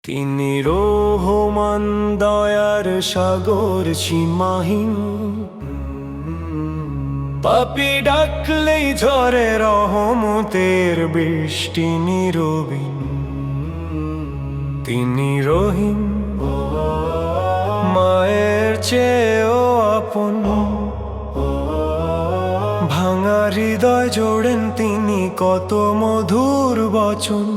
তিনি রহমান, দয়ার সাগর সীমাহীন। পাপী ডাকলেই ঝরে রহমতের বৃষ্টি নীরবিন। তিনি রহিম, মায়ের চেয়েও আপন। ভাঙা হৃদয় জোড়েন তিনি কত মধুর বচন।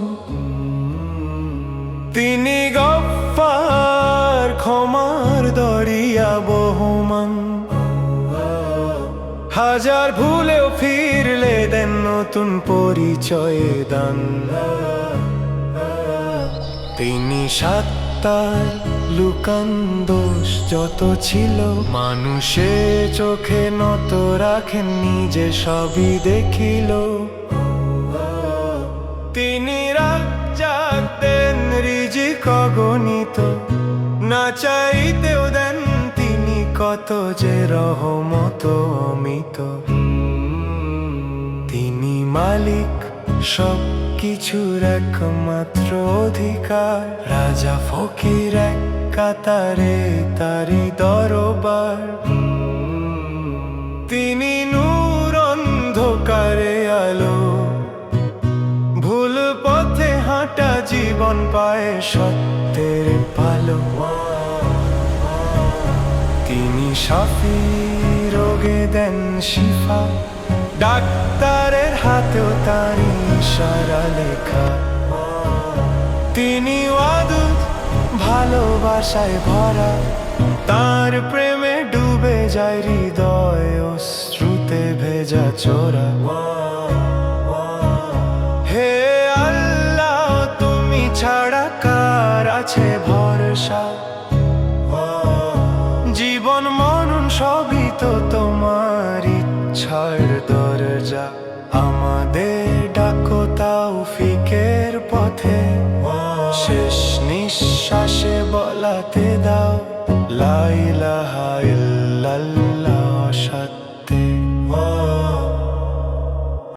তিনি গফফার, ক্ষমার দরিয়া বহমান। হাজার ভুলেও ফিরলে দেন নতুন পরিচয়ে দান। তিনি সত্তার, লুকান দোষ যত ছিল। মানুষের চোখে নত রাখেন, নিজে সবই দেখিল। তিনি রাজ্জাক, দেন রিজিক অগণিত। না চাইতেও দেন তিনি কত, যে রহমত অমিত। তিনি মালিক, সব কিছুর একমাত্র অধিকার। রাজা ফকির এক কাতারে, তারি দরবার। তিনি নূর, অন্ধকারে আলো। ভুল পথে হাঁটা জীবন পায় সত্যের পালো। তিনি শাফি, রোগে দেন শিফা। ডাক্তারের হাতেও তাঁরই ইশারা লেখা। তিনি ওয়াদুদ, ভালোবাসায় ভরা। তার প্রেমে ডুবে যায় হৃদয়, অশ্রুতে ভেজা চোরা। হে আল্লাহ, তুমি ছাড়া কার আছে ভরসা? জীবন মরণ সবই তো তোমার ইচ্ছার দরজা। আমাদের ডাকো তাওফিকের পথে, শেষ নিঃশ্বাসে বলাতে দাও লা ইলাহা